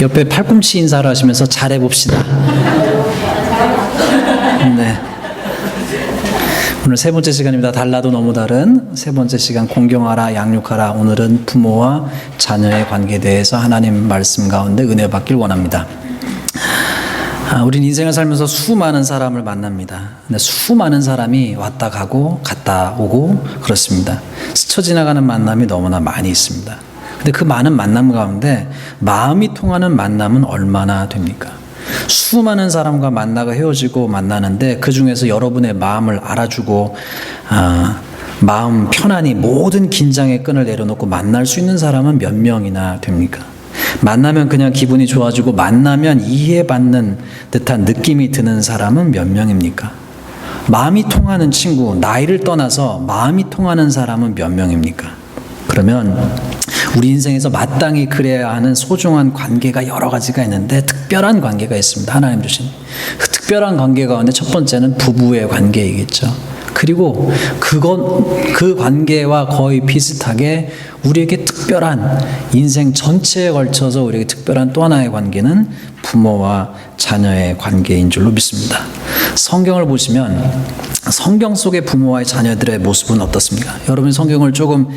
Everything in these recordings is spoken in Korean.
옆에 팔꿈치 인사를 하시면서 잘해봅시다. 네. 오늘 세 번째 시간입니다. 달라도 너무 다른 세 번째 시간, 공경하라 양육하라. 오늘은 부모와 자녀의 관계에 대해서 하나님 말씀 가운데 은혜 받길 원합니다. 우린 인생을 살면서 수많은 사람을 만납니다. 근데 수많은 사람이 왔다 가고 갔다 오고 그렇습니다. 스쳐 지나가는 만남이 너무나 많이 있습니다. 근데 그 많은 만남 가운데 마음이 통하는 만남은 얼마나 됩니까? 수많은 사람과 만나고 헤어지고 만나는데 그 중에서 여러분의 마음을 알아주고 마음 편안히 모든 긴장의 끈을 내려놓고 만날 수 있는 사람은 몇 명이나 됩니까? 만나면 그냥 기분이 좋아지고 만나면 이해받는 듯한 느낌이 드는 사람은 몇 명입니까? 마음이 통하는 친구, 나이를 떠나서 마음이 통하는 사람은 몇 명입니까? 그러면 우리 인생에서 마땅히 그래야 하는 소중한 관계가 여러 가지가 있는데 특별한 관계가 있습니다. 하나님 주신 그 특별한 관계 가운데 첫 번째는 부부의 관계이겠죠. 그리고 그 관계와 거의 비슷하게 우리에게 특별한 인생 전체에 걸쳐서 우리에게 특별한 또 하나의 관계는 부모와 자녀의 관계인 줄로 믿습니다. 성경을 보시면 성경 속의 부모와의 자녀들의 모습은 어떻습니까? 여러분이 성경을 조금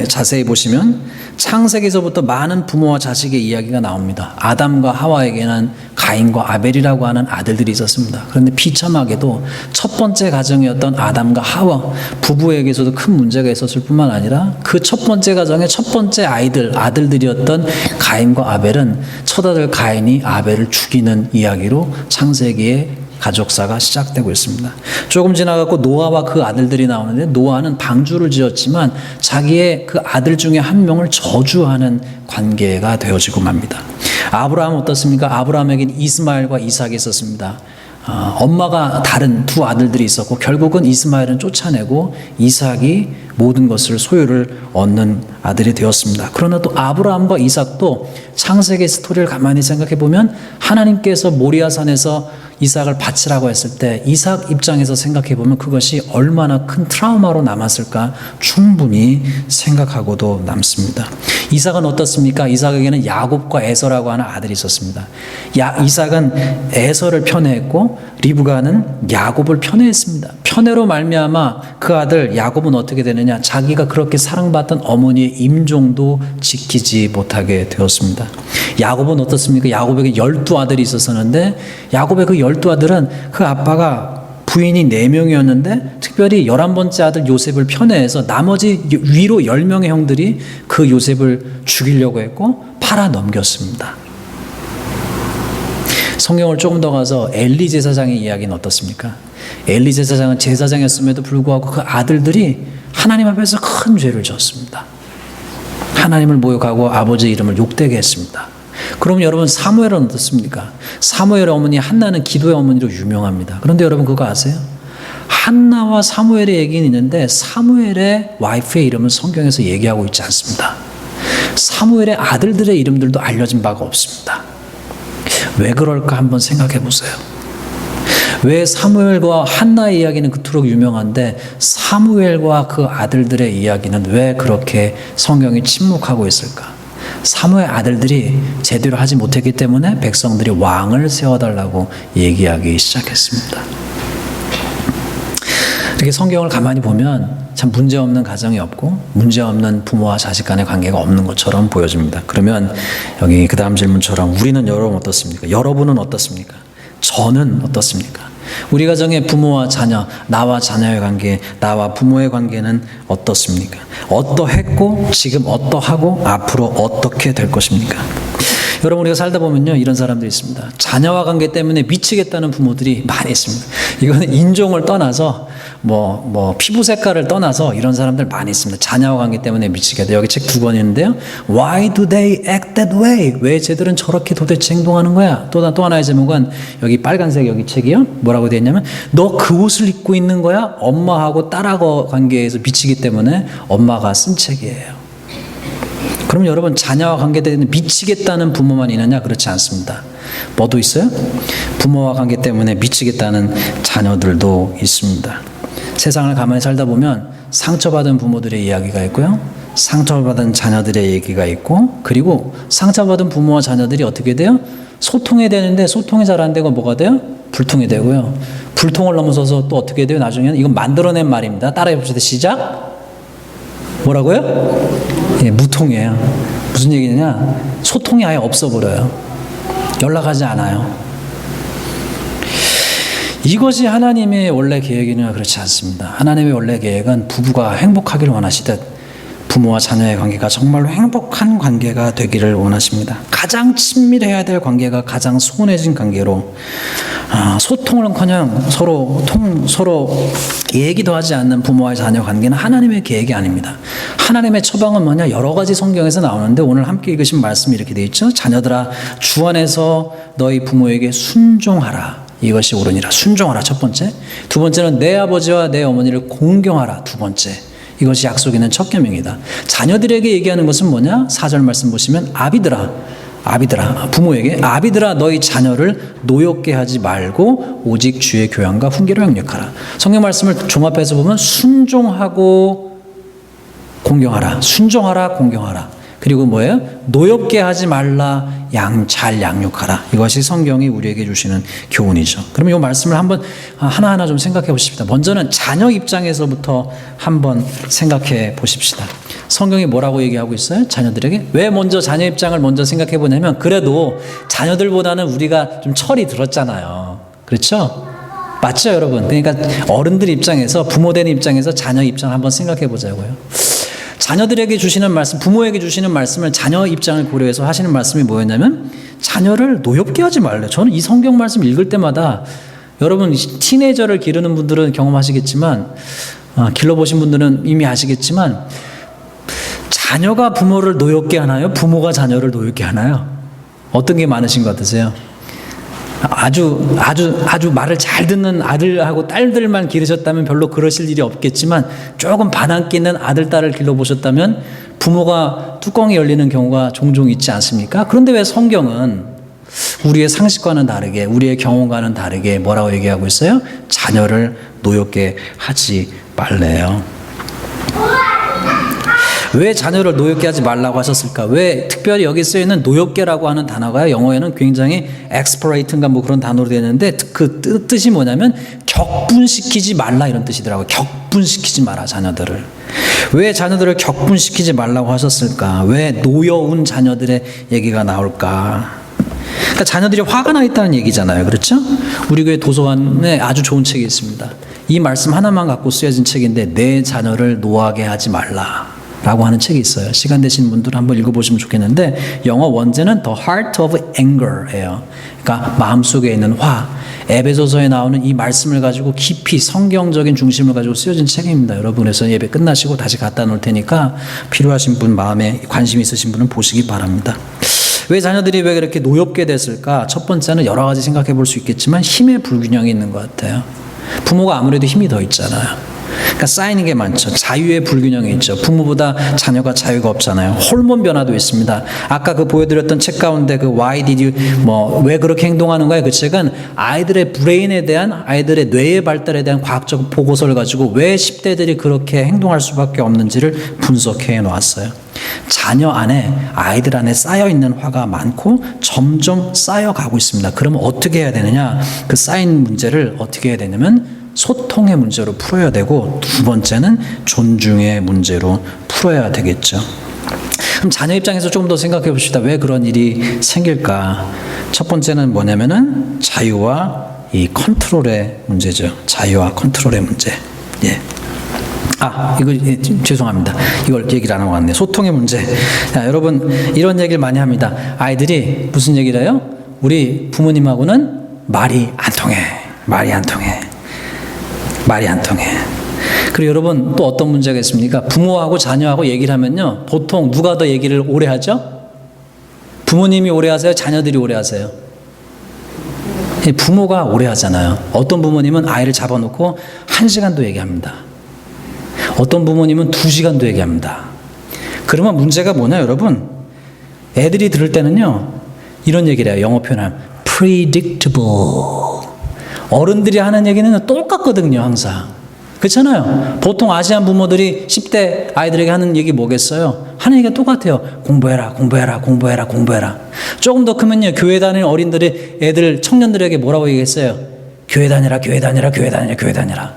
자세히 보시면 창세기에서부터 많은 부모와 자식의 이야기가 나옵니다. 아담과 하와에게는 가인과 아벨이라고 하는 아들들이 있었습니다. 그런데 비참하게도 첫 번째 가정이었던 아담과 하와 부부에게서도 큰 문제가 있었을 뿐만 아니라 그 첫 번째 가정의 첫 번째 아들들이었던 가인과 아벨은 첫아들 가인이 아벨을 죽이는 이야기로 창세기의 가족사가 시작되고 있습니다. 조금 지나가고 노아와 그 아들들이 나오는데 노아는 방주를 지었지만 자기의 그 아들 중에 한 명을 저주하는 관계가 되어지고 맙니다. 아브라함 어떻습니까? 아브라함에겐 이스마엘과 이삭이 있었습니다. 엄마가 다른 두 아들들이 있었고 결국은 이스마엘은 쫓아내고 이삭이 모든 것을 소유를 얻는 아들이 되었습니다. 그러나 또 아브라함과 이삭도 창세기 스토리를 가만히 생각해 보면 하나님께서 모리아산에서 이삭을 바치라고 했을 때 이삭 입장에서 생각해 보면 그것이 얼마나 큰 트라우마로 남았을까 충분히 생각하고도 남습니다. 이삭은 어떻습니까? 이삭에게는 야곱과 에서라고 하는 아들이 있었습니다. 이삭은 에서를 편애했고 리브가는 야곱을 편애했습니다. 편애로 말미암아 그 아들 야곱은 어떻게 되느냐? 자기가 그렇게 사랑받던 어머니의 임종도 지키지 못하게 되었습니다. 야곱은 어떻습니까? 야곱에게 12아들이 있었었는데 야곱의 그 12아들은 그 아빠가 부인이 4명이었는데 특별히 11번째 아들 요셉을 편애해서 나머지 위로 10명의 형들이 그 요셉을 죽이려고 했고 팔아 넘겼습니다. 성경을 조금 더 가서 엘리 제사장의 이야기는 어떻습니까? 엘리 제사장은 제사장이었음에도 불구하고 그 아들들이 하나님 앞에서 큰 죄를 지었습니다. 하나님을 모욕하고 아버지 이름을 욕되게 했습니다. 그럼 여러분 사무엘은 어떻습니까? 사무엘의 어머니 한나는 기도의 어머니로 유명합니다. 그런데 여러분 그거 아세요? 한나와 사무엘의 얘기는 있는데 사무엘의 와이프의 이름은 성경에서 얘기하고 있지 않습니다. 사무엘의 아들들의 이름들도 알려진 바가 없습니다. 왜 그럴까 한번 생각해 보세요. 왜 사무엘과 한나의 이야기는 그토록 유명한데 사무엘과 그 아들들의 이야기는 왜 그렇게 성경이 침묵하고 있을까? 사무엘 아들들이 제대로 하지 못했기 때문에 백성들이 왕을 세워달라고 얘기하기 시작했습니다. 이렇게 성경을 가만히 보면 참 문제없는 가정이 없고 문제없는 부모와 자식 간의 관계가 없는 것처럼 보여집니다. 그러면 여기 그 다음 질문처럼 우리는 여러분 어떻습니까? 여러분은 어떻습니까? 저는 어떻습니까? 우리 가정의 부모와 자녀, 나와 자녀의 관계, 나와 부모의 관계는 어떻습니까? 어떠했고 지금 어떠하고 앞으로 어떻게 될 것입니까? 여러분 우리가 살다 보면요 이런 사람들이 있습니다. 자녀와 관계 때문에 미치겠다는 부모들이 많이 있습니다. 이거는 인종을 떠나서 피부 색깔을 떠나서 이런 사람들 많이 있습니다. 자녀와 관계 때문에 미치겠다. 여기 책 2권 있는데요. Why do they act that way? 왜 쟤들은 저렇게 도대체 행동하는 거야? 또 하나의 제목은 여기 빨간색 여기 책이요. 뭐라고 되어 있냐면 너 그 옷을 입고 있는 거야? 엄마하고 딸하고 관계에서 미치기 때문에 엄마가 쓴 책이에요. 그럼 여러분 자녀와 관계 때문에 미치겠다는 부모만 있느냐? 그렇지 않습니다. 뭐도 있어요? 부모와 관계 때문에 미치겠다는 자녀들도 있습니다. 세상을 가만히 살다 보면 상처받은 부모들의 이야기가 있고요. 상처받은 자녀들의 얘기가 있고, 그리고 상처받은 부모와 자녀들이 어떻게 돼요? 소통해야 되는데 소통이 잘 안 되고 뭐가 돼요? 불통이 되고요. 불통을 넘어서서 또 어떻게 돼요? 나중에는 이건 만들어낸 말입니다. 따라해 봅시다. 시작. 뭐라고요? 예, 무통이에요. 무슨 얘기냐? 소통이 아예 없어버려요. 연락하지 않아요. 이것이 하나님의 원래 계획이냐? 그렇지 않습니다. 하나님의 원래 계획은 부부가 행복하기를 원하시듯 부모와 자녀의 관계가 정말로 행복한 관계가 되기를 원하십니다. 가장 친밀해야 될 관계가 가장 소원해진 관계로, 소통을커녕 서로 얘기도 하지 않는 부모와 자녀 관계는 하나님의 계획이 아닙니다. 하나님의 처방은 뭐냐? 여러 가지 성경에서 나오는데 오늘 함께 읽으신 말씀이 이렇게 되어 있죠. 자녀들아, 주 안에서 너희 부모에게 순종하라. 이것이 옳으니라. 순종하라. 첫 번째. 두 번째는 내 아버지와 내 어머니를 공경하라. 두 번째. 이것이 약속이 있는 첫 계명이다. 자녀들에게 얘기하는 것은 뭐냐? 4절 말씀 보시면 아비들아, 부모에게 아비들아, 너희 자녀를 노엽게 하지 말고 오직 주의 교양과 훈계로 양육하라. 성경 말씀을 종합해서 보면 순종하고 공경하라, 순종하라, 공경하라. 그리고 뭐예요? 노엽게 하지 말라, 잘 양육하라. 이것이 성경이 우리에게 주시는 교훈이죠. 그러면 이 말씀을 한번 하나하나 좀 생각해 보십시다. 먼저는 자녀 입장에서부터 한번 생각해 보십시다. 성경이 뭐라고 얘기하고 있어요? 자녀들에게? 왜 먼저 자녀 입장을 먼저 생각해 보냐면, 그래도 자녀들보다는 우리가 좀 철이 들었잖아요. 그렇죠? 맞죠, 여러분? 그러니까 어른들 입장에서, 부모된 입장에서 자녀 입장 한번 생각해 보자고요. 자녀들에게 주시는 말씀, 부모에게 주시는 말씀을 자녀 입장을 고려해서 하시는 말씀이 뭐였냐면, 자녀를 노엽게 하지 말래. 저는 이 성경 말씀 읽을 때마다, 여러분 티네이저를 기르는 분들은 경험하시겠지만, 길러보신 분들은 이미 아시겠지만, 자녀가 부모를 노엽게 하나요? 부모가 자녀를 노엽게 하나요? 어떤 게 많으신 것 같으세요? 아주 말을 잘 듣는 아들하고 딸들만 기르셨다면 별로 그러실 일이 없겠지만, 조금 반항기 있는 아들, 딸을 길러보셨다면 부모가 뚜껑이 열리는 경우가 종종 있지 않습니까? 그런데 왜 성경은 우리의 상식과는 다르게, 우리의 경험과는 다르게 뭐라고 얘기하고 있어요? 자녀를 노엽게 하지 말래요. 왜 자녀를 노엽게 하지 말라고 하셨을까? 왜 특별히 여기 쓰여있는 노엽게라고 하는 단어가 영어에는 굉장히 exploit인가 뭐 그런 단어로 되어 있는데, 그 뜻이 뭐냐면 격분시키지 말라, 이런 뜻이더라고요. 격분시키지 마라, 자녀들을. 왜 자녀들을 격분시키지 말라고 하셨을까? 왜 노여운 자녀들의 얘기가 나올까? 그러니까 자녀들이 화가 나 있다는 얘기잖아요. 그렇죠? 우리 교회 도서관에 아주 좋은 책이 있습니다. 이 말씀 하나만 갖고 쓰여진 책인데, 내 자녀를 노하게 하지 말라 라고 하는 책이 있어요. 시간 되시는 분들은 한번 읽어보시면 좋겠는데, 영어 원제는 The Heart of Anger예요. 그러니까 마음속에 있는 화. 에베소서에 나오는 이 말씀을 가지고 깊이 성경적인 중심을 가지고 쓰여진 책입니다. 여러분, 그래서 예배 끝나시고 다시 갖다 놓을 테니까 필요하신 분, 마음에 관심 있으신 분은 보시기 바랍니다. 왜 자녀들이 왜 그렇게 노엽게 됐을까? 첫 번째는 여러 가지 생각해 볼 수 있겠지만 힘의 불균형이 있는 것 같아요. 부모가 아무래도 힘이 더 있잖아요. 그러니까 쌓이는 게 많죠. 자유의 불균형이 있죠. 부모보다 자녀가 자유가 없잖아요. 호르몬 변화도 있습니다. 아까 그 보여드렸던 책 가운데 그 Why did you, 왜 그렇게 행동하는 거야? 그 책은 아이들의 브레인에 대한, 아이들의 뇌의 발달에 대한 과학적 보고서를 가지고 왜 10대들이 그렇게 행동할 수밖에 없는지를 분석해 놓았어요. 자녀 안에, 아이들 안에 쌓여있는 화가 많고 점점 쌓여가고 있습니다. 그러면 어떻게 해야 되느냐? 그 쌓인 문제를 어떻게 해야 되냐면 소통의 문제로 풀어야 되고, 두 번째는 존중의 문제로 풀어야 되겠죠. 그럼 자녀 입장에서 조금 더 생각해 봅시다. 왜 그런 일이 생길까? 첫 번째는 뭐냐면은 자유와 이 컨트롤의 문제죠. 자유와 컨트롤의 문제. 예. 죄송합니다. 이걸 얘기를 안 하고 왔네요. 소통의 문제. 자, 여러분, 이런 얘기를 많이 합니다. 아이들이 무슨 얘기를 해요? 우리 부모님하고는 말이 안 통해. 말이 안 통해. 그리고 여러분, 또 어떤 문제가 있습니까? 부모하고 자녀하고 얘기를 하면요, 보통 누가 더 얘기를 오래 하죠? 부모님이 오래 하세요? 자녀들이 오래 하세요? 부모가 오래 하잖아요. 어떤 부모님은 아이를 잡아놓고 1시간도 얘기합니다. 어떤 부모님은 2시간도 얘기합니다. 그러면 문제가 뭐냐, 여러분? 애들이 들을 때는요, 이런 얘기를 해요. 영어 표현하면 predictable. 어른들이 하는 얘기는 똑같거든요, 항상. 그렇잖아요. 보통 아시안 부모들이 10대 아이들에게 하는 얘기 뭐겠어요? 하는 얘기가 똑같아요. 공부해라, 공부해라, 공부해라, 공부해라. 조금 더 크면요, 교회 다니는 어린들이 애들, 청년들에게 뭐라고 얘기했어요? 교회 다니라, 교회 다니라, 교회 다니라, 교회 다니라.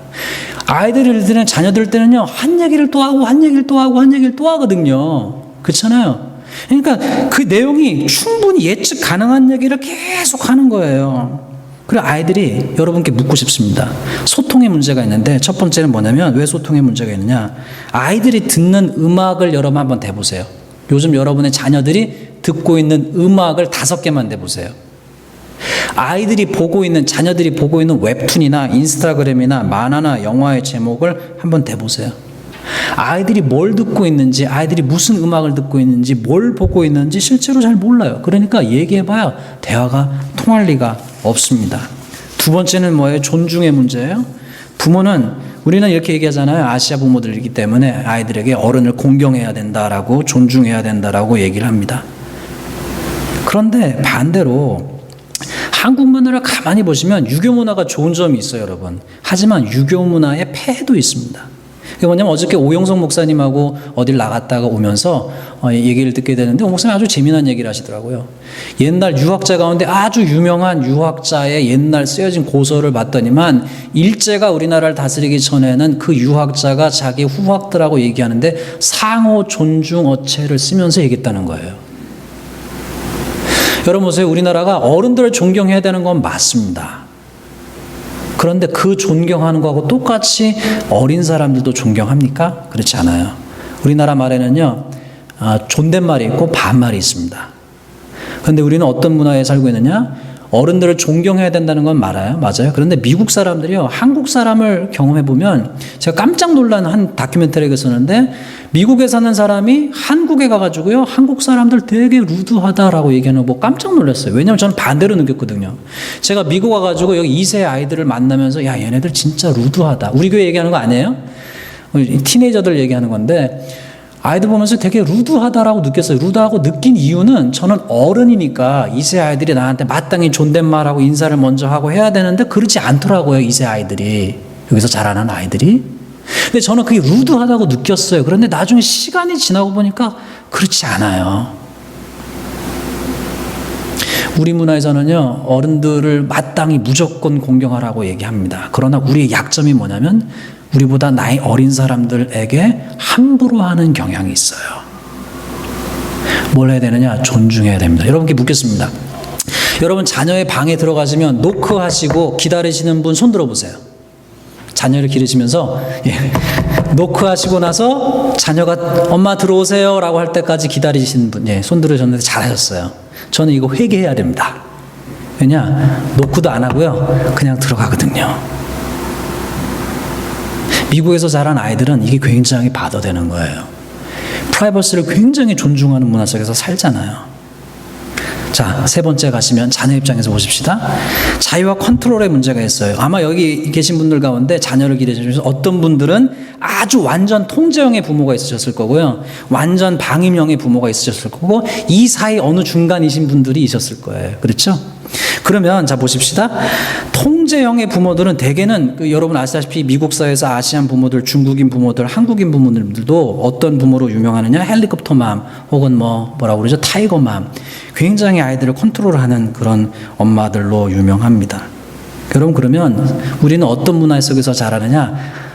아이들은, 자녀들 때는요, 한 얘기를 또 하고, 한 얘기를 또 하고, 한 얘기를 또 하거든요. 그렇잖아요. 그러니까 그 내용이 충분히 예측 가능한 얘기를 계속 하는 거예요. 그리고 아이들이 여러분께 묻고 싶습니다. 소통의 문제가 있는데 첫 번째는 뭐냐면, 왜 소통의 문제가 있느냐? 아이들이 듣는 음악을 여러분 한번 대보세요. 요즘 여러분의 자녀들이 듣고 있는 음악을 5개만 대보세요. 아이들이 보고 있는, 자녀들이 보고 있는 웹툰이나 인스타그램이나 만화나 영화의 제목을 한번 대보세요. 아이들이 뭘 듣고 있는지, 아이들이 무슨 음악을 듣고 있는지, 뭘 보고 있는지 실제로 잘 몰라요. 그러니까 얘기해봐야 대화가 통할 리가 없습니다. 두 번째는 뭐예요? 존중의 문제예요. 부모는, 우리는 이렇게 얘기하잖아요. 아시아 부모들이기 때문에 아이들에게 어른을 공경해야 된다라고, 존중해야 된다라고 얘기를 합니다. 그런데 반대로 한국 문화를 가만히 보시면 유교 문화가 좋은 점이 있어요, 여러분. 하지만 유교 문화의 폐해도 있습니다. 그게 뭐냐면, 어저께 오영석 목사님하고 어딜 나갔다가 오면서 얘기를 듣게 되는데, 목사님 아주 재미난 얘기를 하시더라고요. 옛날 유학자 가운데 아주 유명한 유학자의 옛날 쓰여진 고서를 봤더니만, 일제가 우리나라를 다스리기 전에는 그 유학자가 자기 후학들하고 얘기하는데 상호 존중 어체를 쓰면서 얘기했다는 거예요. 여러분 보세요. 우리나라가 어른들을 존경해야 되는 건 맞습니다. 그런데 그 존경하는 거하고 똑같이 어린 사람들도 존경합니까? 그렇지 않아요. 우리나라 말에는요, 존댓말이 있고 반말이 있습니다. 그런데 우리는 어떤 문화에 살고 있느냐? 어른들을 존경해야 된다는 건 맞아요. 그런데 미국 사람들이요, 한국 사람을 경험해보면, 제가 깜짝 놀란 한 다큐멘터리가 있었는데, 미국에 사는 사람이 한국에 가가지고요, 한국 사람들 되게 루드하다라고 얘기하는 거 깜짝 놀랐어요. 왜냐하면 저는 반대로 느꼈거든요. 제가 미국 와가지고 여기 2세 아이들을 만나면서, 야, 얘네들 진짜 루드하다. 우리 교회 얘기하는 거 아니에요? 티네이저들 얘기하는 건데, 아이들 보면서 되게 루드하다라고 느꼈어요. 루드하고 느낀 이유는, 저는 어른이니까 2세 아이들이 나한테 마땅히 존댓말하고 인사를 먼저 하고 해야 되는데 그렇지 않더라고요, 2세 아이들이. 여기서 자라는 아이들이. 근데 저는 그게 루드하다고 느꼈어요. 그런데 나중에 시간이 지나고 보니까 그렇지 않아요. 우리 문화에서는요, 어른들을 마땅히 무조건 공경하라고 얘기합니다. 그러나 우리의 약점이 뭐냐면, 우리보다 나이 어린 사람들에게 함부로 하는 경향이 있어요. 뭘 해야 되느냐? 존중해야 됩니다. 여러분께 묻겠습니다. 여러분 자녀의 방에 들어가시면 노크하시고 기다리시는 분 손 들어보세요. 자녀를 기르시면서 노크하시고 나서 자녀가 엄마 들어오세요 라고 할 때까지 기다리시는 분, 손 들으셨는데 잘하셨어요. 저는 이거 회개해야 됩니다. 왜냐? 노크도 안 하고요, 그냥 들어가거든요. 미국에서 자란 아이들은 이게 굉장히 받아되는 거예요. 프라이버시를 굉장히 존중하는 문화 속에서 살잖아요. 자, 세 번째 가시면 자녀 입장에서 보십시다. 자유와 컨트롤의 문제가 있어요. 아마 여기 계신 분들 가운데 자녀를 기르시면서 어떤 분들은 아주 완전 통제형의 부모가 있으셨을 거고요, 완전 방임형의 부모가 있으셨을 거고, 이 사이 어느 중간이신 분들이 있었을 거예요. 그렇죠? 그러면 자 보십시다. 통제형의 부모들은 대개는 여러분 아시다시피 미국 사회에서 아시안 부모들, 중국인 부모들, 한국인 부모들도 어떤 부모로 유명하느냐? 헬리콥터맘 혹은 뭐라고 그러죠? 타이거맘. 굉장히 아이들을 컨트롤하는 그런 엄마들로 유명합니다. 여러분 그러면 우리는 어떤 문화 속에서 자라느냐?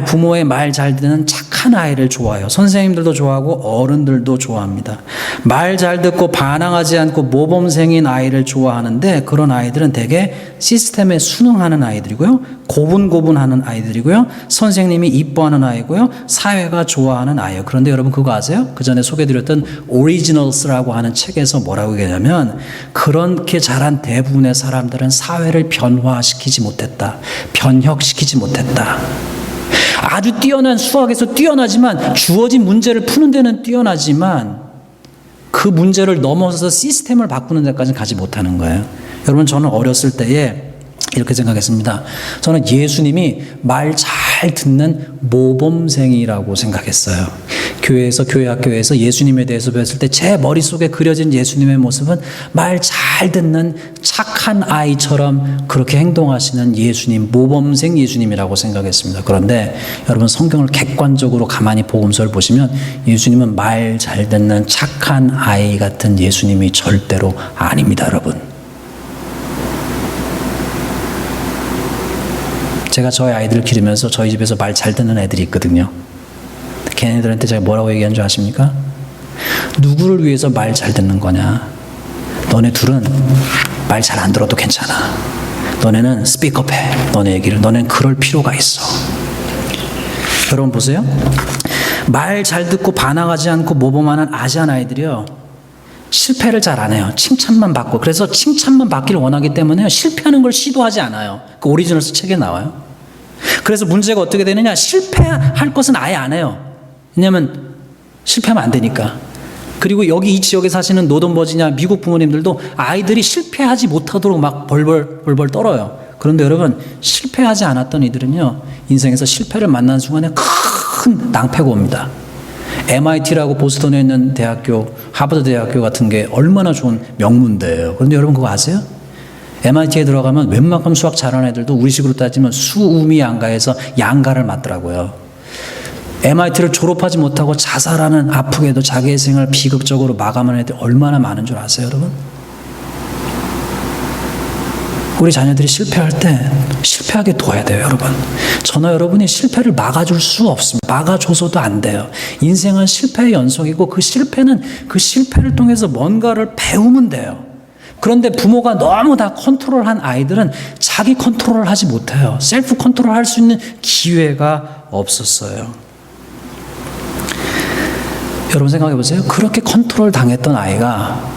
부모의 말 잘 듣는 착한 아이를 좋아해요. 선생님들도 좋아하고 어른들도 좋아합니다. 말 잘 듣고 반항하지 않고 모범생인 아이를 좋아하는데, 그런 아이들은 대개 시스템에 순응하는 아이들이고요, 고분고분하는 아이들이고요, 선생님이 이뻐하는 아이고요, 사회가 좋아하는 아이예요. 그런데 여러분 그거 아세요? 그 전에 소개드렸던 오리지널스라고 하는 책에서 뭐라고 얘기하냐면, 그렇게 자란 대부분의 사람들은 사회를 변화시키지 못했다, 변혁시키지 못했다. 아주 뛰어난 수학에서 뛰어나지만, 주어진 문제를 푸는 데는 뛰어나지만 그 문제를 넘어서서 시스템을 바꾸는 데까지는 가지 못하는 거예요. 여러분 저는 어렸을 때에 이렇게 생각했습니다. 저는 예수님이 말 잘 잘 듣는 모범생이라고 생각했어요. 교회에서 교회 학교에서 예수님에 대해서 배웠을 때 제 머릿속에 그려진 예수님의 모습은 말 잘 듣는 착한 아이처럼 그렇게 행동하시는 예수님, 모범생 예수님이라고 생각했습니다. 그런데 여러분 성경을 객관적으로 가만히 복음서를 보시면 예수님은 말 잘 듣는 착한 아이 같은 예수님이 절대로 아닙니다, 여러분. 제가 저희 아이들을 기르면서 저희 집에서 말 잘 듣는 애들이 있거든요. 걔네들한테 제가 뭐라고 얘기한 줄 아십니까? 누구를 위해서 말 잘 듣는 거냐? 너네 둘은 말 잘 안 들어도 괜찮아. 너네는 스피크업해. 너네 얘기를. 너네는 그럴 필요가 있어. 여러분 보세요. 말 잘 듣고 반항하지 않고 모범하는 아시안 아이들이요. 실패를 잘 안 해요. 칭찬만 받고. 그래서 칭찬만 받기를 원하기 때문에 실패하는 걸 시도하지 않아요. 그 오리지널스 책에 나와요. 그래서 문제가 어떻게 되느냐? 실패할 것은 아예 안 해요. 왜냐하면 실패하면 안 되니까. 그리고 여기 이 지역에 사시는 노던버지냐 미국 부모님들도 아이들이 실패하지 못하도록 막 벌벌 떨어요. 그런데 여러분 실패하지 않았던 이들은요 인생에서 실패를 만난 순간에 큰 낭패가 옵니다. MIT라고 보스턴에 있는 대학교, 하버드 대학교 같은 게 얼마나 좋은 명문대예요. 그런데 여러분 그거 아세요? MIT에 들어가면 웬만큼 수학 잘하는 애들도 우리 식으로 따지면 수음이 양가에서 양가를 맞더라고요. MIT를 졸업하지 못하고 자살하는, 아프게도 자기의 생을 비극적으로 마감하는 애들 얼마나 많은 줄 아세요, 여러분? 우리 자녀들이 실패할 때 실패하게 둬야 돼요, 여러분. 저나 여러분이 실패를 막아줄 수 없습니다. 막아줘서도 안 돼요. 인생은 실패의 연속이고 그 실패를 통해서 뭔가를 배우면 돼요. 그런데 부모가 너무 다 컨트롤한 아이들은 자기 컨트롤을 하지 못해요. 셀프 컨트롤 할 수 있는 기회가 없었어요. 여러분 생각해 보세요. 그렇게 컨트롤 당했던 아이가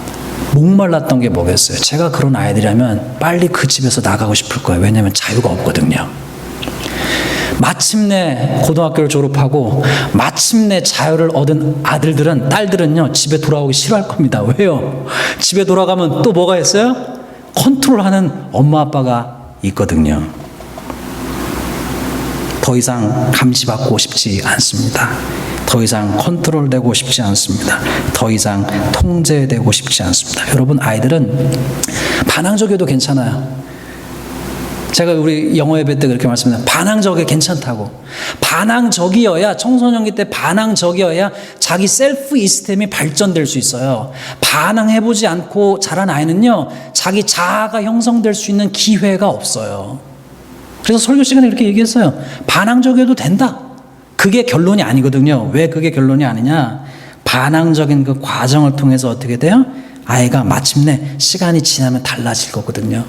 목말랐던 게 뭐겠어요? 제가 그런 아이들이라면 빨리 그 집에서 나가고 싶을 거예요. 왜냐하면 자유가 없거든요. 마침내 고등학교를 졸업하고 마침내 자유를 얻은 딸들은요 집에 돌아오기 싫어할 겁니다. 왜요? 집에 돌아가면 또 뭐가 있어요? 컨트롤하는 엄마 아빠가 있거든요. 더 이상 감시받고 싶지 않습니다. 더 이상 컨트롤되고 싶지 않습니다. 더 이상 통제되고 싶지 않습니다. 여러분 아이들은 반항적이어도 괜찮아요. 제가 우리 영어 예배 때 그렇게 말씀드렸는데 반항적이 괜찮다고. 반항적이어야 청소년기 때 반항적이어야 자기 셀프 이스템이 발전될 수 있어요. 반항해보지 않고 자란 아이는요 자기 자아가 형성될 수 있는 기회가 없어요. 그래서 설교 시간에 이렇게 얘기했어요. 반항적이어도 된다. 그게 결론이 아니거든요. 왜 그게 결론이 아니냐? 반항적인 그 과정을 통해서 어떻게 돼요? 아이가 마침내 시간이 지나면 달라질 거거든요.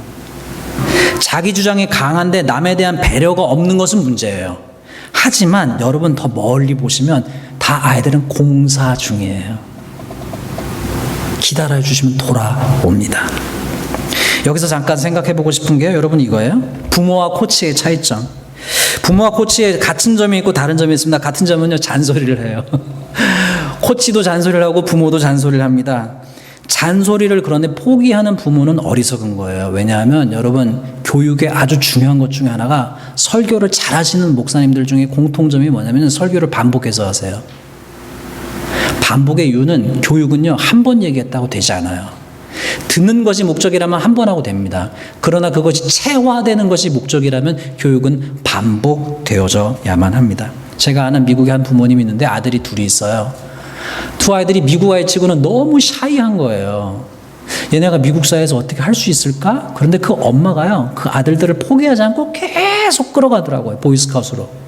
자기 주장이 강한데 남에 대한 배려가 없는 것은 문제예요. 하지만 여러분 더 멀리 보시면 다 아이들은 공사 중이에요. 기다려주시면 돌아옵니다. 여기서 잠깐 생각해보고 싶은 게 여러분 이거예요. 부모와 코치의 차이점. 부모와 코치의 같은 점이 있고 다른 점이 있습니다. 같은 점은요 잔소리를 해요. 코치도 잔소리를 하고 부모도 잔소리를 합니다. 잔소리를 그런데 포기하는 부모는 어리석은 거예요. 왜냐하면 여러분 교육의 아주 중요한 것 중에 하나가 설교를 잘하시는 목사님들 중에 공통점이 뭐냐면 설교를 반복해서 하세요. 반복의 이유는 교육은요 한 번 얘기했다고 되지 않아요. 듣는 것이 목적이라면 한 번 하고 됩니다. 그러나 그것이 체화되는 것이 목적이라면 교육은 반복되어져야만 합니다. 제가 아는 미국에 한 부모님이 있는데 아들이 둘이 있어요. 두 아이들이 미국 아이치고는 너무 샤이한 거예요. 얘네가 미국 사회에서 어떻게 할 수 있을까? 그런데 그 엄마가요 그 아들들을 포기하지 않고 계속 끌어가더라고요. 보이스카우트로.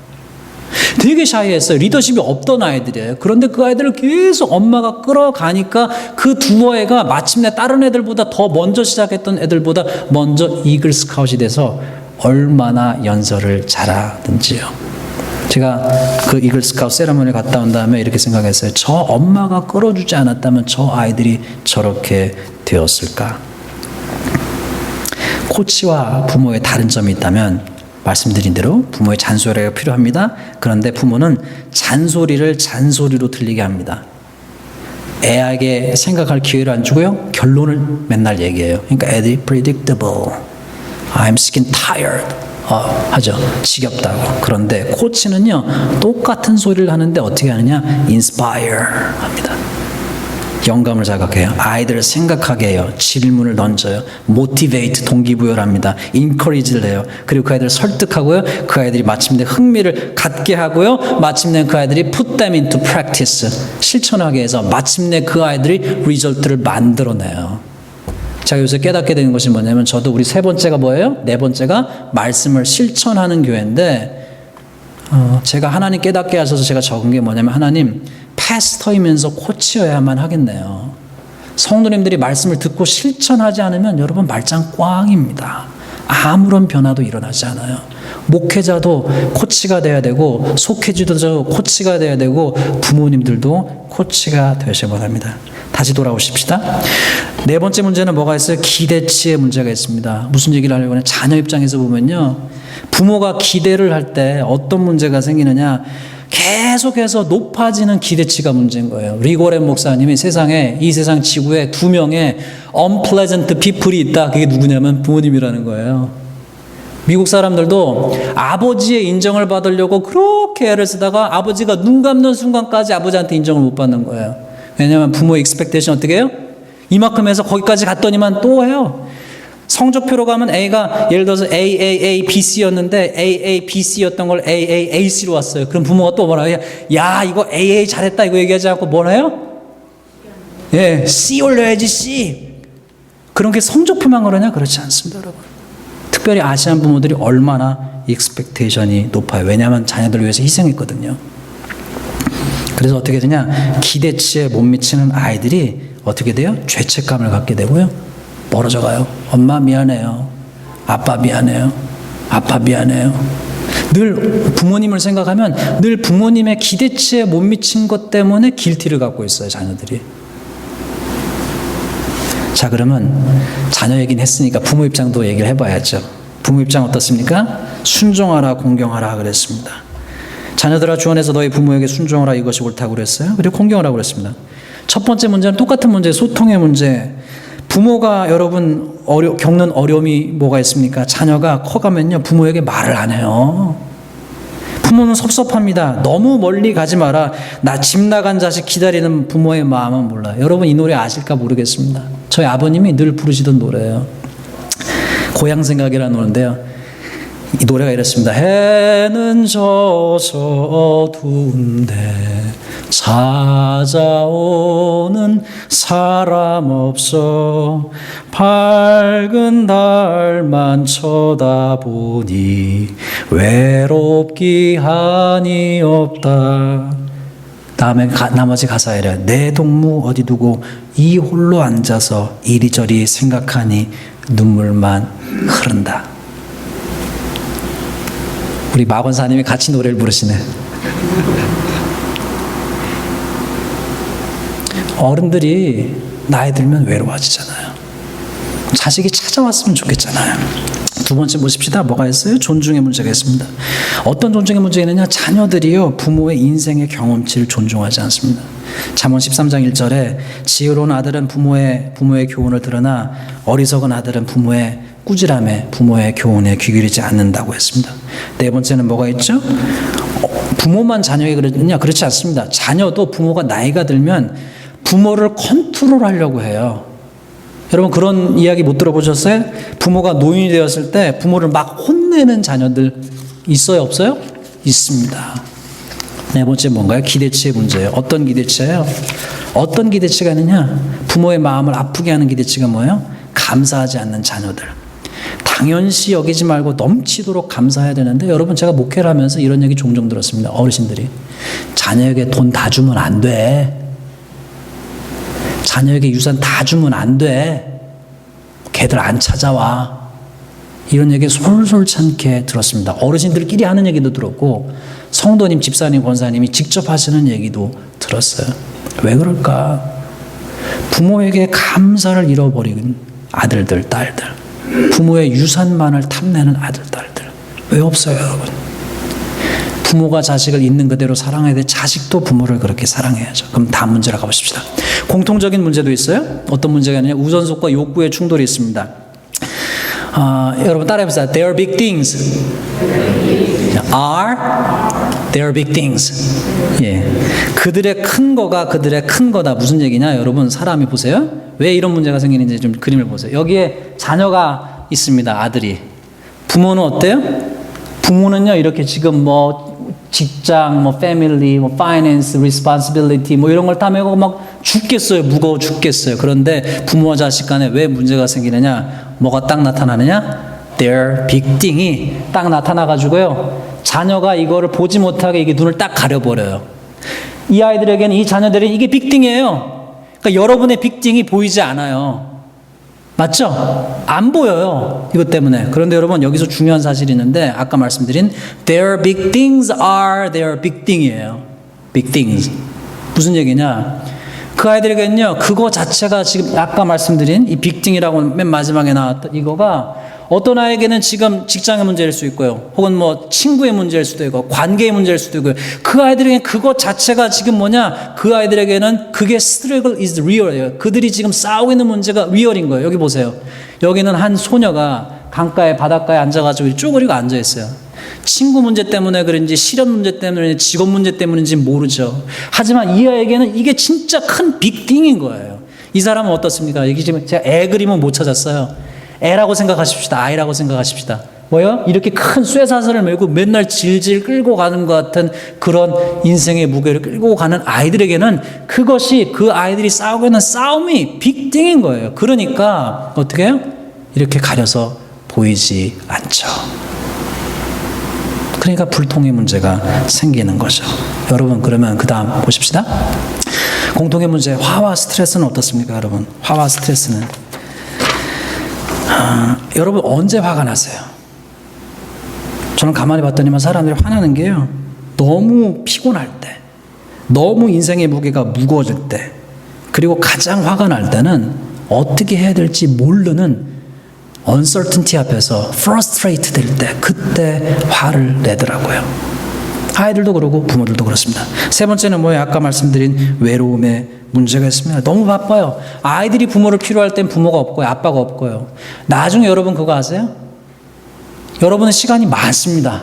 되게 샤이했어요. 리더십이 없던 아이들이에요. 그런데 그 아이들을 계속 엄마가 끌어가니까 그 두 애가 마침내 다른 애들보다 더 먼저 시작했던 애들보다 먼저 이글 스카웃이 돼서 얼마나 연설을 잘하는지요. 제가 그 이글 스카웃 세레머니 갔다 온 다음에 이렇게 생각했어요. 저 엄마가 끌어주지 않았다면 저 아이들이 저렇게 되었을까? 코치와 부모의 다른 점이 있다면 말씀드린 대로 부모의 잔소리가 필요합니다. 그런데 부모는 잔소리를 잔소리로 들리게 합니다. 애에게 생각할 기회를 안 주고요. 결론을 맨날 얘기해요. 그러니까 애들이 predictable, I'm sick and tired. 하죠. 지겹다고. 그런데 코치는요, 똑같은 소리를 하는데 어떻게 하느냐? inspire 합니다. 영감을 자극해요. 아이들을 생각하게 해요. 질문을 던져요. motivate, 동기부여를 합니다. encourage를 해요. 그리고 그 아이들을 설득하고요. 그 아이들이 마침내 흥미를 갖게 하고요. 마침내 그 아이들이 put them into practice, 실천하게 해서 마침내 그 아이들이 리절트를 만들어내요. 제가 요새 깨닫게 되는 것이 뭐냐면, 저도 우리 세 번째가 뭐예요? 네 번째가 말씀을 실천하는 교회인데, 제가 하나님 깨닫게 하셔서 제가 적은 게 뭐냐면, 하나님 패스터이면서 코치여야만 하겠네요. 성도님들이 말씀을 듣고 실천하지 않으면 여러분 말짱 꽝입니다. 아무런 변화도 일어나지 않아요. 목회자도 코치가 돼야 되고, 속회주도 코치가 돼야 되고, 부모님들도 코치가 되셔야 합니다. 다시 돌아오십시다. 네 번째 문제는 뭐가 있어요? 기대치의 문제가 있습니다. 무슨 얘기를 하려고 하냐? 자녀 입장에서 보면요, 부모가 기대를 할 때 어떤 문제가 생기느냐? 계속해서 높아지는 기대치가 문제인 거예요. 리고렌 목사님이 이 세상 지구에 2명의 unpleasant people이 있다. 그게 누구냐면 부모님이라는 거예요. 미국 사람들도 아버지의 인정을 받으려고 그렇게 애를 쓰다가 아버지가 눈 감는 순간까지 아버지한테 인정을 못 받는 거예요. 왜냐하면 부모의 expectation 어떻게 해요? 이만큼 해서 거기까지 갔더니만 또 해요. 성적표로 가면 A가 예를 들어서 A, B, C였는데 A, B, C였던 걸 A, C로 왔어요. 그럼 부모가 또 뭐라 해요? 야, 이거 A 잘했다 이거 얘기하지 않고 뭐라 해요? 예, C 올려야지 C. 그런 게 성적표만 그러냐? 그렇지 않습니다, 여러분. 특별히 아시안 부모들이 얼마나 익스펙테이션이 높아요. 왜냐하면 자녀들을 위해서 희생했거든요. 그래서 어떻게 되냐? 기대치에 못 미치는 아이들이 어떻게 돼요? 죄책감을 갖게 되고요. 멀어져 가요. 엄마 미안해요. 아빠 미안해요. 아빠 미안해요. 늘 부모님을 생각하면 늘 부모님의 기대치에 못 미친 것 때문에 길티를 갖고 있어요, 자녀들이. 자, 그러면 자녀 얘기는 했으니까 부모 입장도 얘기를 해봐야죠. 부모 입장 어떻습니까? 순종하라, 공경하라 그랬습니다. 자녀들아, 주 안에서 너희 부모에게 순종하라, 이것이 옳다고 그랬어요. 그리고 공경하라고 그랬습니다. 첫 번째 문제는 똑같은 문제, 소통의 문제. 부모가 여러분 겪는 어려움이 뭐가 있습니까? 자녀가 커가면요, 부모에게 말을 안 해요. 부모는 섭섭합니다. 너무 멀리 가지 마라. 나 집 나간 자식 기다리는 부모의 마음은 몰라요. 여러분 이 노래 아실까 모르겠습니다. 저희 아버님이 늘 부르시던 노래예요. 고향 생각이라는 노래인데요. 이 노래가 이렇습니다. 해는 져서 어두운데 찾아오는 사람 없어 밝은 달만 쳐다보니 외롭기 한이 없다. 다음에 나머지 가사에 이래. 내 동무 어디 두고 이 홀로 앉아서 이리저리 생각하니 눈물만 흐른다. 우리 마권사님이 같이 노래를 부르시네. 어른들이 나이 들면 외로워지잖아요. 자식이 찾아왔으면 좋겠잖아요. 두 번째 보십시다. 뭐가 있어요? 존중의 문제가 있습니다. 어떤 존중의 문제가 있느냐? 자녀들이요, 부모의 인생의 경험치를 존중하지 않습니다. 잠언 13장 1절에 지혜로운 아들은 부모의 교훈을 들으나 어리석은 아들은 부모의 꾸지람에 부모의 교훈에 귀 기울이지 않는다고 했습니다. 네 번째는 뭐가 있죠? 부모만 자녀에게 그러느냐? 그렇지 않습니다. 자녀도 부모가 나이가 들면 부모를 컨트롤하려고 해요. 여러분 그런 이야기 못 들어보셨어요? 부모가 노인이 되었을 때 부모를 막 혼내는 자녀들 있어요, 없어요? 있습니다. 네 번째 뭔가요? 기대치의 문제예요. 어떤 기대치예요? 어떤 기대치가 있느냐? 부모의 마음을 아프게 하는 기대치가 뭐예요? 감사하지 않는 자녀들. 당연시 여기지 말고 넘치도록 감사해야 되는데, 여러분 제가 목회를 하면서 이런 얘기 종종 들었습니다. 어르신들이 자녀에게 돈 다 주면 안 돼. 자녀에게 유산 다 주면 안 돼. 걔들 안 찾아와. 이런 얘기 솔솔찬게 들었습니다. 어르신들끼리 하는 얘기도 들었고, 성도님, 집사님, 권사님이 직접 하시는 얘기도 들었어요. 왜 그럴까? 부모에게 감사를 잃어버린 아들들, 딸들, 부모의 유산만을 탐내는 아들, 딸들 왜 없어요, 여러분? 부모가 자식을 있는 그대로 사랑해야 돼. 자식도 부모를 그렇게 사랑해야죠. 그럼 다음 문제로 가보십시다. 공통적인 문제도 있어요. 어떤 문제가 있느냐? 우선속과 욕구의 충돌이 있습니다. 여러분 따라해보세요. Their big things are their big things. 예, 그들의 큰 거가 그들의 큰 거다. 무슨 얘기냐? 여러분 사람이 보세요. 왜 이런 문제가 생기는지 좀 그림을 보세요. 여기에 자녀가 있습니다. 아들이. 부모는 어때요? 부모는요 이렇게 지금 뭐 직장, 뭐 패밀리, 뭐 파이낸스, 리스폰시빌리티 뭐 이런 걸 다 메고 막 죽겠어요. 무거워 죽겠어요. 그런데 부모와 자식 간에 왜 문제가 생기느냐? 뭐가 딱 나타나느냐? Their big thing이 딱 나타나가지고요. 자녀가 이거를 보지 못하게 이게 눈을 딱 가려버려요. 이 아이들에게는 이 자녀들은 이게 빅띵이에요. 그러니까 여러분의 빅띵이 보이지 않아요. 맞죠? 안 보여요. 이것 때문에. 그런데 여러분 여기서 중요한 사실이 있는데 아까 말씀드린 their big things are their big thing이에요. big things. 무슨 얘기냐? 그 아이들에게는요. 그거 자체가 지금 아까 말씀드린 이 빅띵이라고 맨 마지막에 나왔던 이거가 어떤 아이에게는 지금 직장의 문제일 수 있고요. 혹은 뭐 친구의 문제일 수도 있고 관계의 문제일 수도 있고요. 그 아이들에게는 그것 자체가 지금 뭐냐? 그 아이들에게는 그게 struggle is real이에요. 그들이 지금 싸우고 있는 문제가 real인 거예요. 여기 보세요. 여기는 한 소녀가 강가에 바닷가에 앉아가지고 쪼그리고 앉아있어요. 친구 문제 때문에 그런지 실업 문제 때문에 직업 문제 때문인지 모르죠. 하지만 이 아이에게는 이게 진짜 큰 빅띵인 거예요. 이 사람은 어떻습니까? 여기 지금 제가 애 그림은 못 찾았어요. 애라고 생각하십시다. 아이라고 생각하십시다. 뭐요? 이렇게 큰 쇠사슬을 메고 맨날 질질 끌고 가는 것 같은 그런 인생의 무게를 끌고 가는 아이들에게는 그것이 그 아이들이 싸우고 있는 싸움이 빅띵인 거예요. 그러니까 어떻게 해요? 이렇게 가려서 보이지 않죠. 그러니까 불통의 문제가 생기는 거죠. 여러분 그러면 그 다음 보십시다. 공통의 문제 화와 스트레스는 어떻습니까? 여러분 화와 스트레스는 여러분 언제 화가 나세요? 저는 가만히 봤더니만 사람들이 화나는 게요. 너무 피곤할 때, 너무 인생의 무게가 무거워질 때, 그리고 가장 화가 날 때는 어떻게 해야 될지 모르는 uncertainty 앞에서 frustrate 될 때, 그때 화를 내더라고요. 아이들도 그러고 부모들도 그렇습니다. 세 번째는 뭐예요? 아까 말씀드린 외로움의 문제가 있습니다. 너무 바빠요. 아이들이 부모를 필요할 땐 부모가 없고요. 아빠가 없고요. 나중에 여러분 그거 아세요? 여러분은 시간이 많습니다.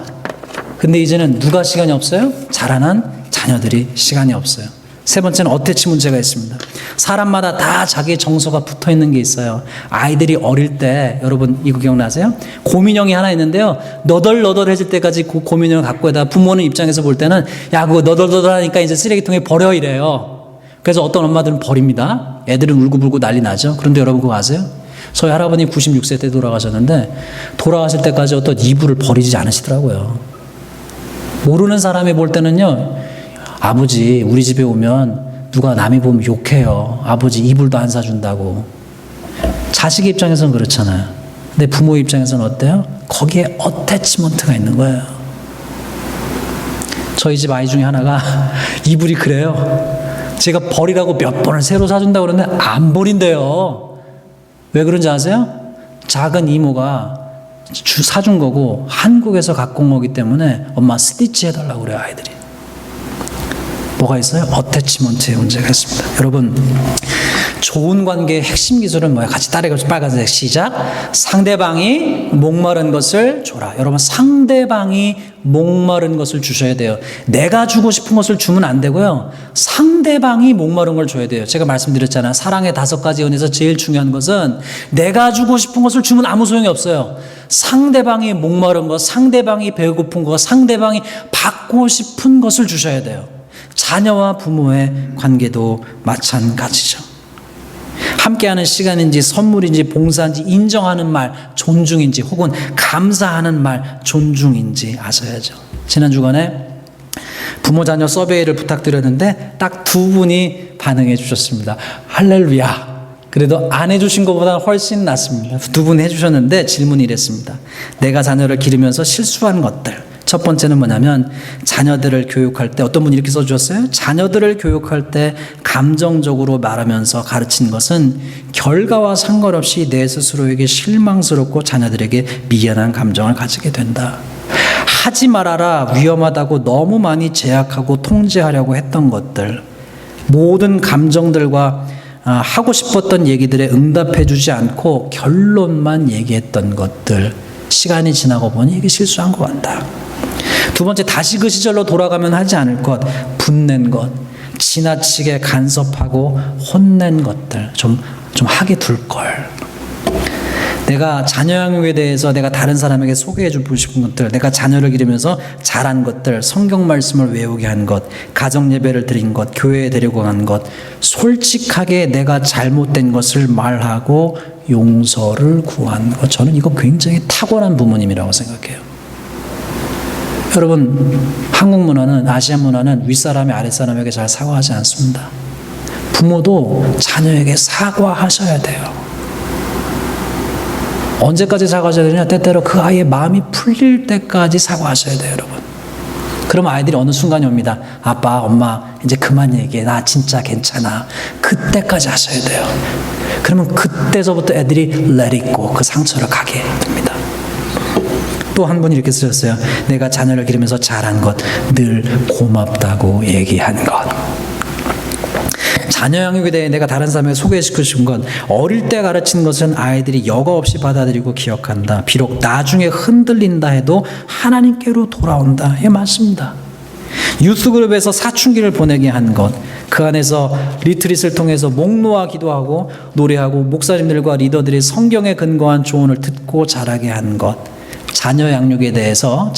근데 이제는 누가 시간이 없어요? 자라난 자녀들이 시간이 없어요. 세 번째는 어태치 문제가 있습니다. 사람마다 다 자기의 정서가 붙어 있는 게 있어요. 아이들이 어릴 때 여러분 이거 기억나세요? 곰인형이 하나 있는데요. 너덜너덜해질 때까지 그 곰인형을 갖고 있다가 부모는 입장에서 볼 때는 야 그거 너덜너덜하니까 이제 쓰레기통에 버려 이래요. 그래서 어떤 엄마들은 버립니다. 애들은 울고불고 난리 나죠. 그런데 여러분 그거 아세요? 저희 할아버지 96세 때 돌아가셨는데 돌아가실 때까지 어떤 이불을 버리지 않으시더라고요. 모르는 사람이 볼 때는요. 아버지 우리 집에 오면 누가 남이 보면 욕해요. 아버지 이불도 안 사준다고. 자식의 입장에서는 그렇잖아요. 근데 부모 입장에서는 어때요? 거기에 어태치먼트가 있는 거예요. 저희 집 아이 중에 하나가 이불이 그래요. 제가 버리라고 몇 번을 새로 사준다고 그러는데 안 버린대요. 왜 그런지 아세요? 작은 이모가 사준 거고 한국에서 갖고 온 거기 때문에 엄마 스티치 해달라고 그래요. 아이들이. 뭐가 있어요? 어태치먼트의 문제가 있습니다. 여러분 좋은 관계의 핵심 기술은 뭐예요? 같이 따라해보세요. 빨간색 시작. 상대방이 목마른 것을 줘라. 여러분 상대방이 목마른 것을 주셔야 돼요. 내가 주고 싶은 것을 주면 안 되고요. 상대방이 목마른 걸 줘야 돼요. 제가 말씀드렸잖아요. 사랑의 5가지 은혜에서 제일 중요한 것은 내가 주고 싶은 것을 주면 아무 소용이 없어요. 상대방이 목마른 것, 상대방이 배고픈 것, 상대방이 받고 싶은 것을 주셔야 돼요. 자녀와 부모의 관계도 마찬가지죠. 함께하는 시간인지 선물인지 봉사인지 인정하는 말 존중인지 혹은 감사하는 말 존중인지 아셔야죠. 지난 주간에 부모 자녀 서베이를 부탁드렸는데 딱 2분이 반응해 주셨습니다. 할렐루야. 그래도 안 해주신 것보다 훨씬 낫습니다. 2분 해주셨는데 질문이 이랬습니다. 내가 자녀를 기르면서 실수한 것들. 첫 번째는 뭐냐면 자녀들을 교육할 때 어떤 분이 이렇게 써주셨어요? 자녀들을 교육할 때 감정적으로 말하면서 가르친 것은 결과와 상관없이 내 스스로에게 실망스럽고 자녀들에게 미안한 감정을 가지게 된다. 하지 말아라 위험하다고 너무 많이 제약하고 통제하려고 했던 것들 모든 감정들과 하고 싶었던 얘기들에 응답해주지 않고 결론만 얘기했던 것들, 시간이 지나고 보니 이게 실수한 것 같다. 두 번째, 다시 그 시절로 돌아가면 하지 않을 것, 분낸 것, 지나치게 간섭하고 혼낸 것들 좀 하게 둘걸. 내가 자녀 양육에 대해서 내가 다른 사람에게 소개해 주고 싶은 것들, 내가 자녀를 기르면서 잘한 것들, 성경 말씀을 외우게 한 것, 가정 예배를 드린 것, 교회에 데리고 간 것, 솔직하게 내가 잘못된 것을 말하고 용서를 구한 것, 저는 이거 굉장히 탁월한 부모님이라고 생각해요. 여러분, 한국 문화는, 아시아 문화는 윗사람이 아랫사람에게 잘 사과하지 않습니다. 부모도 자녀에게 사과하셔야 돼요. 언제까지 사과하셔야 되냐? 때때로 그 아이의 마음이 풀릴 때까지 사과하셔야 돼요, 여러분. 그럼 아이들이 어느 순간이 옵니다. 아빠, 엄마, 이제 그만 얘기해. 나 진짜 괜찮아. 그때까지 하셔야 돼요. 그러면 그때서부터 애들이 let it go, 그 상처를 가게 됩니다. 또 한 분이 이렇게 쓰셨어요. 내가 자녀를 기르면서 잘한 것, 늘 고맙다고 얘기하는 것. 자녀 양육에 대해 내가 다른 사람에게 소개시켜 준 건, 어릴 때 가르친 것은 아이들이 여과 없이 받아들이고 기억한다. 비록 나중에 흔들린다 해도 하나님께로 돌아온다. 예, 맞습니다. 유스그룹에서 사춘기를 보내게 한 것, 그 안에서 리트릿을 통해서 목 놓아 기도하고 노래하고 목사님들과 리더들이 성경에 근거한 조언을 듣고 자라게 한 것, 자녀 양육에 대해서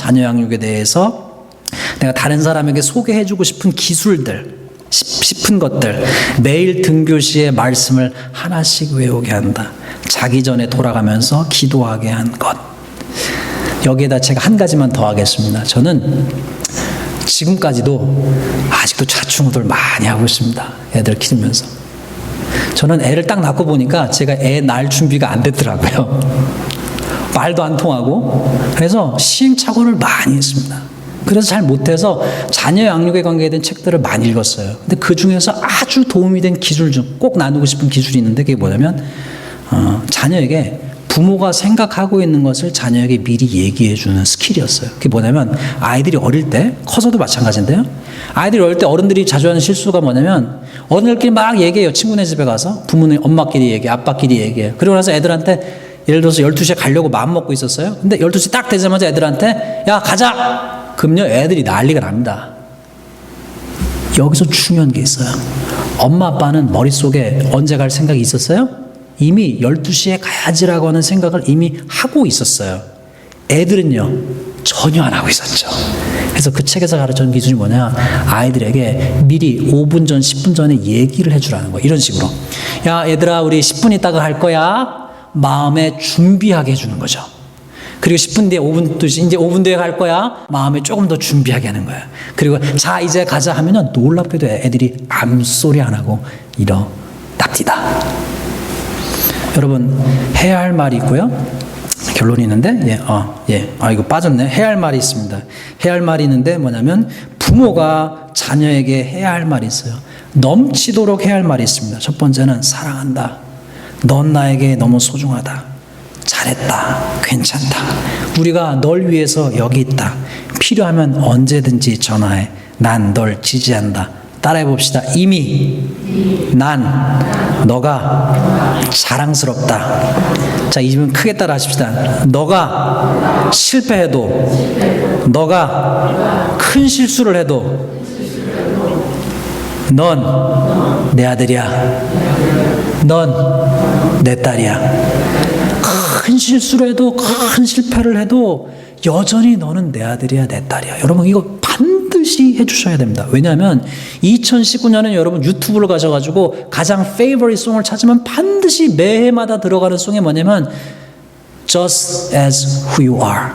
내가 다른 사람에게 소개해주고 싶은 기술들, 싶은 것들, 매일 등교시에 말씀을 하나씩 외우게 한다. 자기 전에 돌아가면서 기도하게 한 것. 여기에다 제가 한 가지만 더 하겠습니다. 저는 지금까지도 아직도 좌충우돌 많이 하고 있습니다. 애들 키우면서. 저는 애를 딱 낳고 보니까 제가 애 낳을 준비가 안 됐더라고요. 말도 안 통하고. 그래서 시행착오를 많이 했습니다. 그래서 잘 못해서 자녀 양육에 관계된 책들을 많이 읽었어요. 근데 그 중에서 아주 도움이 된 기술 중 꼭 나누고 싶은 기술이 있는데, 그게 뭐냐면 자녀에게 부모가 생각하고 있는 것을 자녀에게 미리 얘기해 주는 스킬이었어요. 그게 뭐냐면, 아이들이 어릴 때, 커서도 마찬가지인데요, 아이들이 어릴 때 어른들이 자주 하는 실수가 뭐냐면, 어른들끼리 막 얘기해요. 친구네 집에 가서 부모님, 엄마끼리 얘기해, 아빠끼리 얘기해. 그리고 나서 애들한테, 예를 들어서 12시에 가려고 마음 먹고 있었어요. 근데 12시 딱 되자마자 애들한테 야, 가자! 그럼요, 애들이 난리가 납니다. 여기서 중요한 게 있어요. 엄마 아빠는 머릿속에 언제 갈 생각이 있었어요? 이미 12시에 가야지라고 하는 생각을 이미 하고 있었어요. 애들은요, 전혀 안 하고 있었죠. 그래서 그 책에서 가르쳐준 기준이 뭐냐, 아이들에게 미리 5분 전, 10분 전에 얘기를 해주라는 거예요. 이런 식으로. 야, 얘들아, 우리 10분 있다가 갈 거야. 마음에 준비하게 해주는 거죠. 그리고 10분 뒤에, 이제 5분 뒤에 갈 거야. 마음에 조금 더 준비하게 하는 거야. 그리고 자, 이제 가자 하면은 놀랍게도 애들이 암소리 안 하고 일어납니다. 여러분, 해야 할 말이 있고요. 결론이 있는데, 이거 빠졌네. 해야 할 말이 있습니다. 해야 할 말이 있는데 뭐냐면, 부모가 자녀에게 해야 할 말이 있어요. 넘치도록 해야 할 말이 있습니다. 첫 번째는 사랑한다. 넌 나에게 너무 소중하다. 잘했다. 괜찮다. 우리가 널 위해서 여기 있다. 필요하면 언제든지 전화해. 난 널 지지한다. 따라해 봅시다. 이미 난 너가 자랑스럽다. 자, 이 질문 크게 따라 하십시다. 너가 실패해도, 너가 큰 실수를 해도 넌 내 아들이야. 넌 내 딸이야. 큰 실수를 해도, 큰 실패를 해도 여전히 너는 내 아들이야, 내 딸이야. 여러분, 이거 반드시 해주셔야 됩니다. 왜냐하면 2019년에 여러분 유튜브를 가셔가지고 가장 favorite 송을 찾으면 반드시 매해마다 들어가는 송이 뭐냐면 Just as who you are.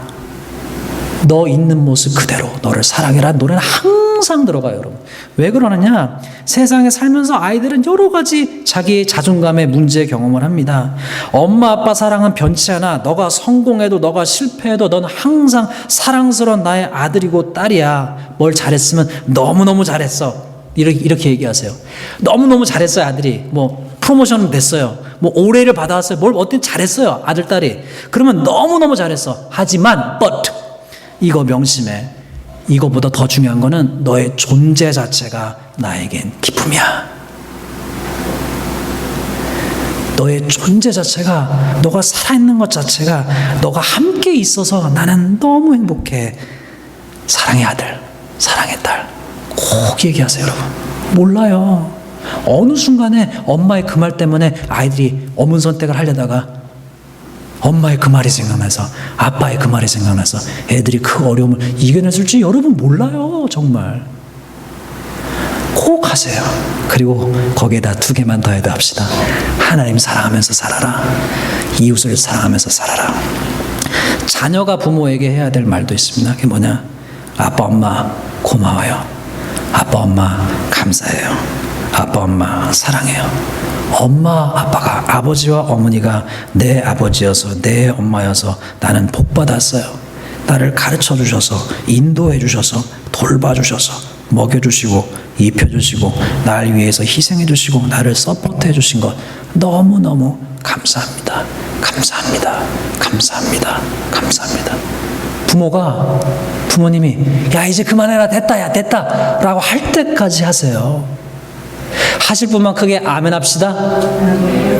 너 있는 모습 그대로 너를 사랑해라 노래는 항상 들어가요, 여러분. 왜 그러느냐? 세상에 살면서 아이들은 여러 가지 자기의 자존감의 문제 경험을 합니다. 엄마 아빠 사랑은 변치 않아. 너가 성공해도 너가 실패해도 넌 항상 사랑스러운 나의 아들이고 딸이야. 뭘 잘했으면 너무너무 잘했어. 이렇게 얘기하세요. 너무너무 잘했어요, 아들이. 뭐 프로모션 됐어요. 뭐 올해를 받아왔어요. 뭘 어떻게 잘했어요, 아들 딸이. 그러면 너무너무 잘했어. 하지만 but 이거 명심해. 이거보다 더 중요한 거는 너의 존재 자체가 나에겐 기쁨이야. 너의 존재 자체가, 너가 살아있는 것 자체가, 너가 함께 있어서 나는 너무 행복해. 사랑의 아들, 사랑의 딸, 꼭 얘기하세요, 여러분. 몰라요. 어느 순간에 엄마의 그 말 때문에 아이들이 어문 선택을 하려다가 엄마의 그 말이 생각나서, 아빠의 그 말이 생각나서 애들이 그 어려움을 이겨냈을지 여러분 몰라요. 정말 꼭 하세요. 그리고 거기에다 2개만 더해도 합시다. 하나님 사랑하면서 살아라. 이웃을 사랑하면서 살아라. 자녀가 부모에게 해야 될 말도 있습니다. 그게 뭐냐? 아빠 엄마 고마워요. 아빠 엄마 감사해요. 아빠 엄마 사랑해요. 엄마 아빠가, 아버지와 어머니가 내 아버지여서 내 엄마여서 나는 복 받았어요. 나를 가르쳐 주셔서, 인도해 주셔서, 돌봐 주셔서, 먹여 주시고, 입혀 주시고, 날 위해서 희생해 주시고, 나를 서포트해 주신 것 너무너무 감사합니다. 감사합니다. 감사합니다. 감사합니다. 부모님이 야 이제 그만해라, 됐다, 야 됐다 라고 할 때까지 하세요. 하실 분만 크게 아멘 합시다.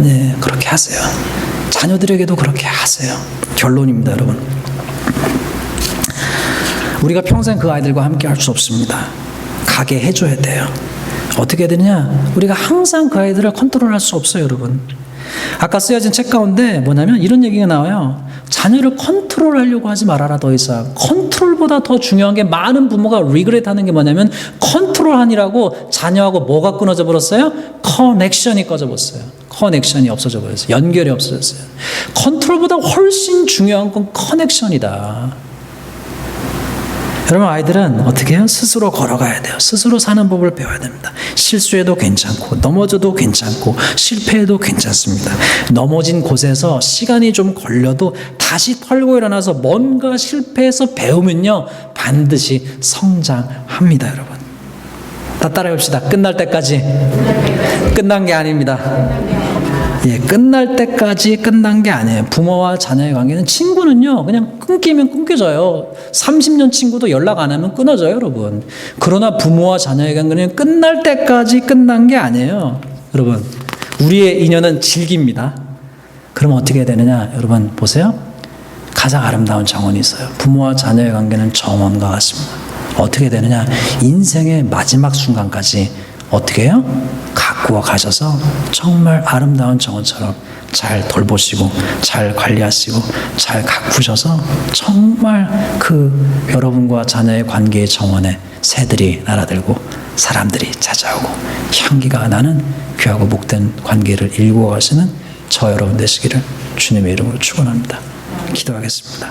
네, 그렇게 하세요. 자녀들에게도 그렇게 하세요. 결론입니다, 여러분. 우리가 평생 그 아이들과 함께 할 수 없습니다. 가게 해줘야 돼요. 어떻게 되느냐? 우리가 항상 그 아이들을 컨트롤할 수 없어요, 여러분. 아까 쓰여진 책 가운데 뭐냐면 이런 얘기가 나와요. 자녀를 컨트롤하려고 하지 말아라. 더 이상 컨트롤보다 더 중요한 게, 많은 부모가 리그렛하는 게 뭐냐면, 컨트롤하느라고 자녀하고 뭐가 끊어져 버렸어요? 커넥션이 꺼져 버렸어요. 커넥션이 없어져 버렸어요. 연결이 없어졌어요. 컨트롤보다 훨씬 중요한 건 커넥션이다. 여러분, 아이들은 어떻게 해요? 스스로 걸어가야 돼요. 스스로 사는 법을 배워야 됩니다. 실수해도 괜찮고, 넘어져도 괜찮고, 실패해도 괜찮습니다. 넘어진 곳에서 시간이 좀 걸려도 다시 털고 일어나서 뭔가 실패해서 배우면요, 반드시 성장합니다, 여러분. 다 따라해봅시다. 끝날 때까지. 끝난 게 아닙니다. 예, 끝날 때까지 끝난 게 아니에요. 부모와 자녀의 관계는, 친구는요, 그냥 끊기면 끊겨져요. 30년 친구도 연락 안 하면 끊어져요, 여러분. 그러나 부모와 자녀의 관계는 끝날 때까지 끝난 게 아니에요. 여러분, 우리의 인연은 질깁니다. 그러면 어떻게 되느냐? 여러분, 보세요. 가장 아름다운 정원이 있어요. 부모와 자녀의 관계는 정원과 같습니다. 어떻게 되느냐? 인생의 마지막 순간까지 어떻게 해요? 갖고 가셔서 정말 아름다운 정원처럼 잘 돌보시고, 잘 관리하시고, 잘 가꾸셔서 정말 그 여러분과 자녀의 관계의 정원에 새들이 날아들고 사람들이 찾아오고 향기가 나는 귀하고 복된 관계를 일구어 가시는 저 여러분 되시기를 주님의 이름으로 축원합니다. 기도하겠습니다.